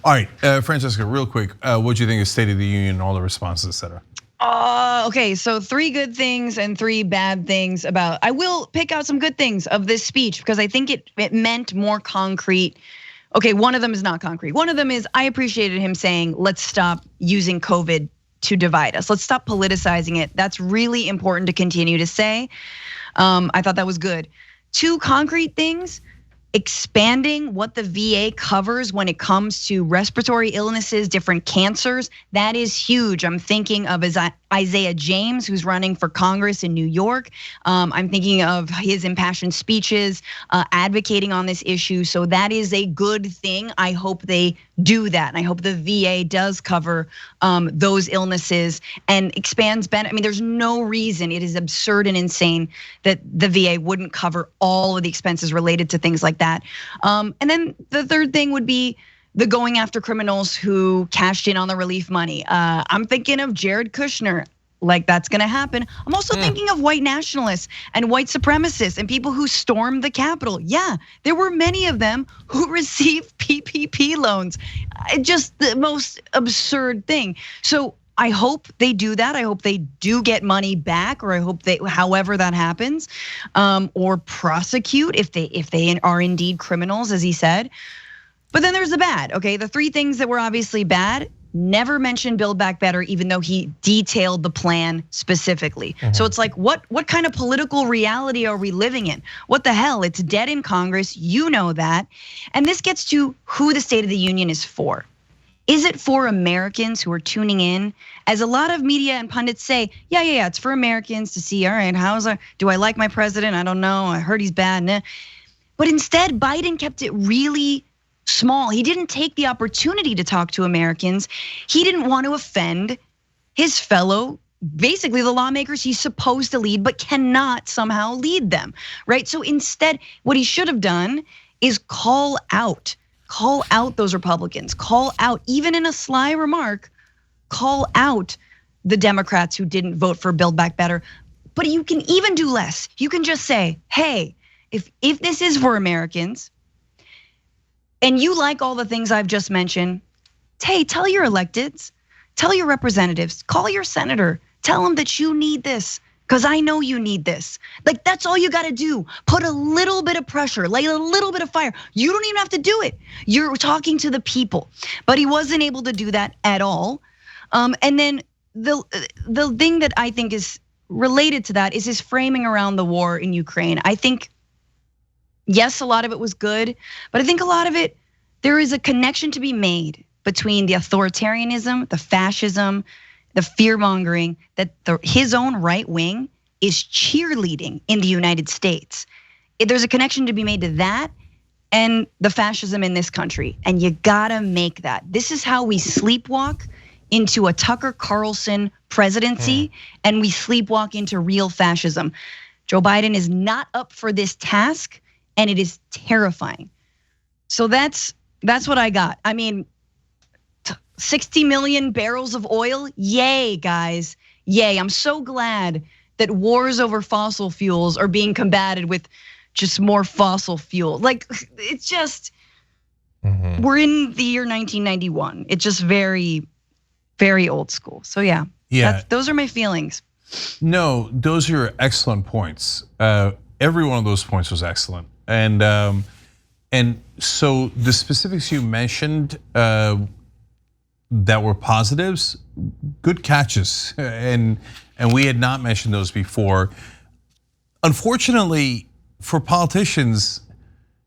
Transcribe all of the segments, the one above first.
All right, Francesca, real quick, what do you think of State of the Union, all the responses, et cetera? Okay, so 3 good things and 3 bad things about. I will pick out some good things of this speech because I think it meant more concrete. Okay, one of them is not concrete. One of them is I appreciated him saying, let's stop using COVID to divide us. Let's stop politicizing it. That's really important to continue to say. I thought that was good. 2 concrete things. Expanding what the VA covers when it comes to respiratory illnesses, different cancers, that is huge. I'm thinking of Isaiah James, who's running for Congress in New York. I'm thinking of his impassioned speeches advocating on this issue. So that is a good thing. I hope they do that. And I hope the VA does cover those illnesses and expands benefit. I mean, there's no reason, it is absurd and insane that the VA wouldn't cover all of the expenses related to things like that. And then the third thing would be the going after criminals who cashed in on the relief money. I'm thinking of Jared Kushner, like that's gonna happen. I'm also thinking of white nationalists and white supremacists and people who stormed the Capitol. Yeah, there were many of them who received PPP loans. Just the most absurd thing. So I hope they do that. I hope they do get money back, or I hope they, however that happens, or prosecute if they are indeed criminals, as he said. But then there's the bad, okay? The 3 things that were obviously bad, never mentioned Build Back Better, even though he detailed the plan specifically. So it's like, what kind of political reality are we living in? What the hell? It's dead in Congress, you know that. And this gets to who the State of the Union is for. Is it for Americans who are tuning in? As a lot of media and pundits say, yeah, it's for Americans to see, all right, do I like my president? I don't know, I heard he's bad. Nah. But instead, Biden kept it really small. He didn't take the opportunity to talk to Americans. He didn't want to offend his fellow, basically the lawmakers he's supposed to lead, but cannot somehow lead them, right? So instead, what he should have done is call out those Republicans, call out, even in a sly remark, call out the Democrats who didn't vote for Build Back Better. But you can even do less. You can just say, hey, if this is for Americans, and you like all the things I've just mentioned, hey, tell your electeds, tell your representatives, call your senator, tell them that you need this, because I know you need this. Like, that's all you gotta do. Put a little bit of pressure, light a little bit of fire. You don't even have to do it. You're talking to the people. But he wasn't able to do that at all. And then the thing that I think is related to that is his framing around the war in Ukraine. I think, yes, a lot of it was good, but I think a lot of it, there is a connection to be made between the authoritarianism, the fascism, the fear mongering that his own right wing is cheerleading in the United States. There's a connection to be made to that and the fascism in this country. And you gotta make that. This is how we sleepwalk into a Tucker Carlson presidency, and we sleepwalk into real fascism. Joe Biden is not up for this task, and it is terrifying. So that's what I got. I mean, 60 million barrels of oil, yay, guys, yay. I'm so glad that wars over fossil fuels are being combated with just more fossil fuel. Like, it's just, we're in the year 1991. It's just very, very old school. So yeah, those are my feelings. No, those are excellent points. Every one of those points was excellent. And so the specifics you mentioned that were positives, good catches, and we had not mentioned those before. Unfortunately, for politicians,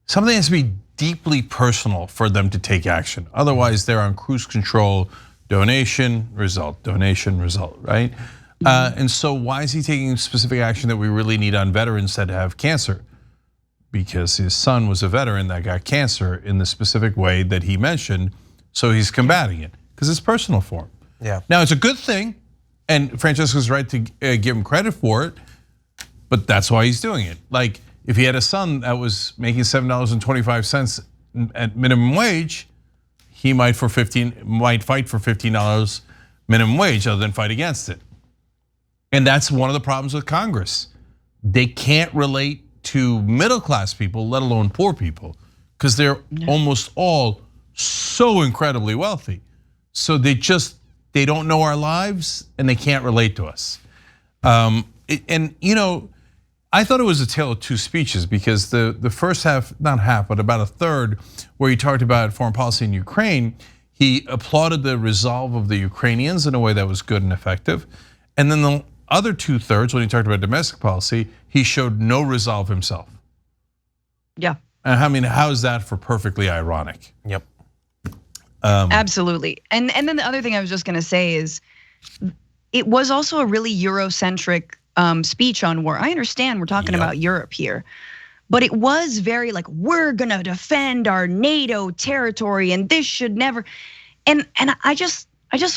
something has to be deeply personal for them to take action. Otherwise, they're on cruise control, donation, result, right? And so why is he taking specific action that we really need on veterans that have cancer? Because his son was a veteran that got cancer in the specific way that he mentioned, so he's combating it, because it's personal for him. Yeah. Now, it's a good thing, and Francesca's right to give him credit for it, but that's why he's doing it. Like, if he had a son that was making $7.25 at minimum wage, he might fight for $15 minimum wage, other than fight against it. And that's one of the problems with Congress. They can't relate to middle class people, let alone poor people, because they're almost all so incredibly wealthy. So they don't know our lives and they can't relate to us. And I thought it was a tale of two speeches because the first half, not half, but about a third, where he talked about foreign policy in Ukraine, he applauded the resolve of the Ukrainians in a way that was good and effective. And then the other 2/3, when he talked about domestic policy, he showed no resolve himself. Yeah. I mean, how is that for perfectly ironic? Yep. Absolutely. And then the other thing I was just gonna say is, it was also a really Eurocentric speech on war. I understand we're talking about Europe here, but it was very like, we're gonna defend our NATO territory and this should never. And I just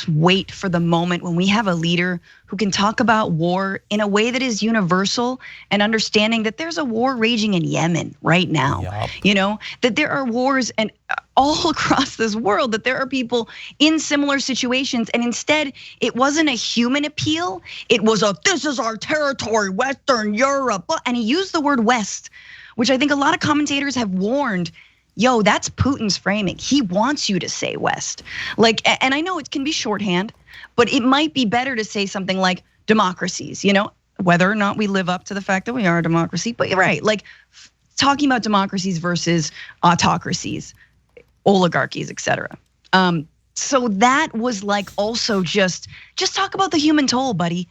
wait for the moment when we have a leader who can talk about war in a way that is universal and understanding that there's a war raging in Yemen right now. Yep. That there are wars and all across this world, that there are people in similar situations. And instead, it wasn't a human appeal. It was this is our territory, Western Europe. And he used the word West, which I think a lot of commentators have warned, yo, that's Putin's framing. He wants you to say West. And I know it can be shorthand, but it might be better to say something like democracies, whether or not we live up to the fact that we are a democracy, but you're right, talking about democracies versus autocracies, oligarchies, etc. So that was also just talk about the human toll, buddy.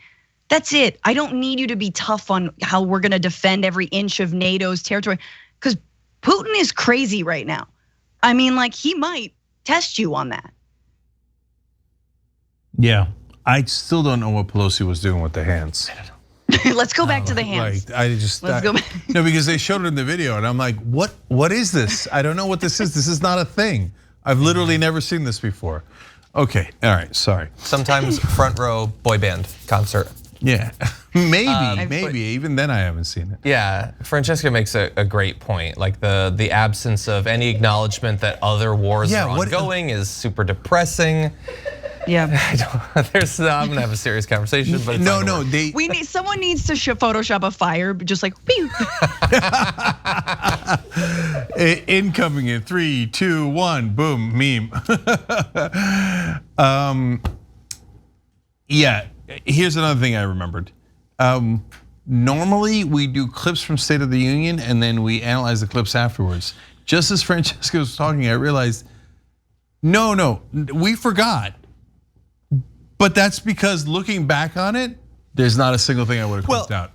That's it. I don't need you to be tough on how we're gonna defend every inch of NATO's territory, because Putin is crazy right now. I mean, he might test you on that. Yeah, I still don't know what Pelosi was doing with the hands. Let's go back to the hands. Let's go back. No, because they showed it in the video and I'm like, what is this? I don't know what this is. This is not a thing. I've literally never seen this before. Okay, all right, sorry. Sometimes front row boy band concert. Yeah, maybe. Even then I haven't seen it. Yeah, Francesca makes a great point. The absence of any acknowledgement that other wars are ongoing is super depressing. Yeah, I'm gonna have a serious conversation, but it's someone needs to Photoshop a fire, just pew. Incoming in 3, 2, 1, boom, meme. Yeah, here's another thing I remembered. Normally we do clips from State of the Union and then we analyze the clips afterwards. Just as Francesca was talking, I realized, no, we forgot. But that's because looking back on it, there's not a single thing I would have clipped out.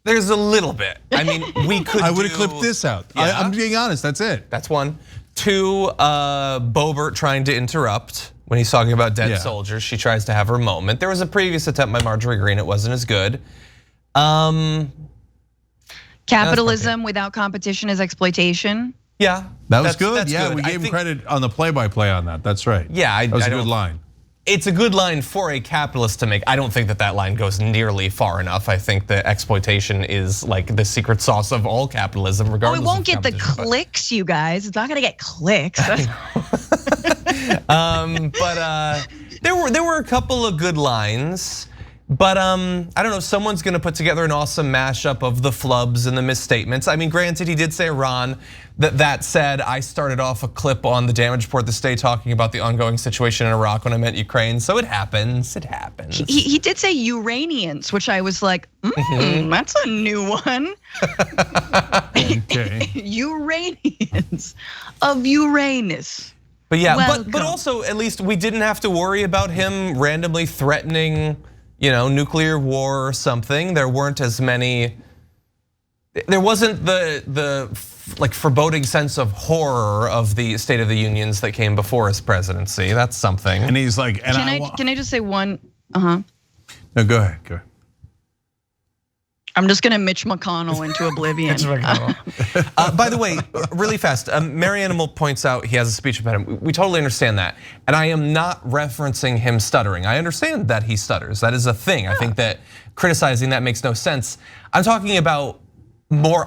There's a little bit. I mean, we could. I would have clipped this out. Yeah. I'm being honest. That's it. That's one. 2, Boebert trying to interrupt when he's talking about dead soldiers. She tries to have her moment. There was a previous attempt by Marjorie Greene. It wasn't as good. Capitalism without competition is exploitation. Yeah, that was good. Yeah, we gave him credit on the play-by-play on that. That's right. Yeah, that was a good line. It's a good line for a capitalist to make. I don't think that line goes nearly far enough. I think that exploitation is the secret sauce of all capitalism, regardless. It won't get the clicks, you guys. It's not gonna get clicks. But there were a couple of good lines. But I don't know, someone's gonna put together an awesome mashup of the flubs and the misstatements. I mean, granted, he did say Iran. That said, I started off a clip on the damage report this day talking about the ongoing situation in Iraq when I meant Ukraine. So it happens, it happens. He did say Uranians, which I was like, that's a new one. Okay. Uranians of Uranus. But yeah, but also at least we didn't have to worry about him randomly threatening, nuclear war or something. There weren't as many. There wasn't the foreboding sense of horror of the State of the Unions that came before his presidency. That's something. And he's like, can I just say one? No, go ahead. Go ahead. I'm just gonna Mitch McConnell into oblivion. By the way, really fast, Mary Animal points out he has a speech impediment. We totally understand that. And I am not referencing him stuttering. I understand that he stutters, that is a thing. I think that criticizing that makes no sense. I'm talking about more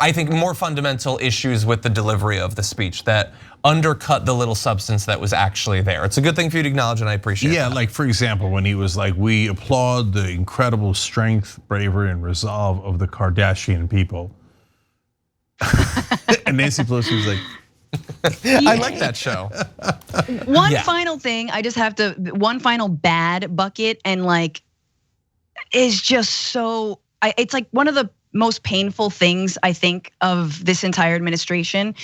fundamental issues with the delivery of the speech that undercut the little substance that was actually there. It's a good thing for you to acknowledge, and I appreciate it. Yeah, like for example, when he was like, we applaud the incredible strength, bravery, and resolve of the Kardashian people. And Nancy Pelosi was like, I like that show. One final thing, I just have to, one final bad bucket, and like, is just so, it's like one of the most painful things I think of this entire administration.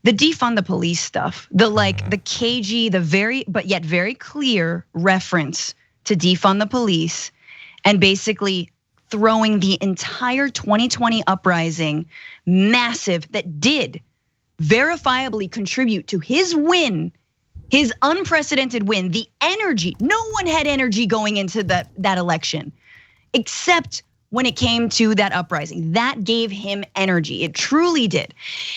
The defund the police stuff, the like the cagey, the very, but yet very clear reference to defund the police, and basically throwing the entire 2020 uprising, massive, that did verifiably contribute to his win, his unprecedented win, the energy. No one had energy going into that election, except when it came to that uprising. That gave him energy, it truly did.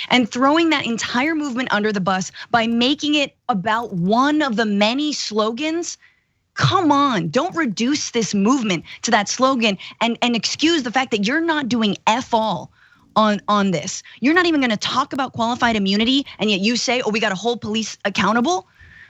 And throwing that entire movement under the bus by making it about one of the many slogans, come on, don't reduce this movement to that slogan and excuse the fact that you're not doing F all on this. You're not even gonna talk about qualified immunity, and yet you say, oh, we gotta hold police accountable.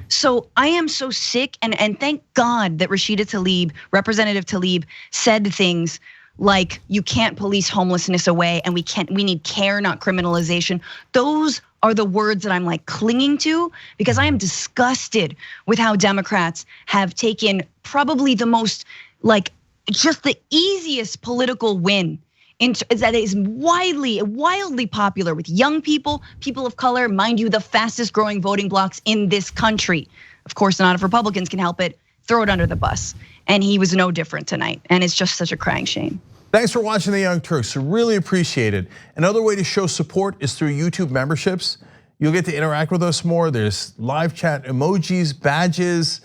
So I am so sick, and thank God that Rashida Tlaib, Representative Tlaib, said things like, you can't police homelessness away, and we need care, not criminalization. Those are the words that I'm like clinging to, because I am disgusted with how Democrats have taken probably the most, like, just the easiest political win that is wildly popular with young people, people of color, mind you, the fastest growing voting blocks in this country. Of course, not if Republicans can help it, throw it under the bus. And he was no different tonight, and it's just such a crying shame. Thanks for watching the Young Turks, really appreciate it. Another way to show support is through YouTube memberships. You'll get to interact with us more. There's live chat emojis, badges.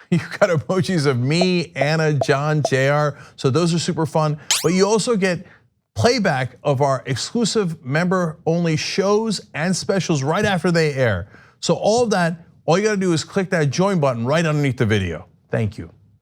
You've got emojis of me, Anna, John, JR, so those are super fun. But you also get playback of our exclusive member-only shows and specials right after they air. So all of that, all you gotta do is click that join button right underneath the video. Thank you.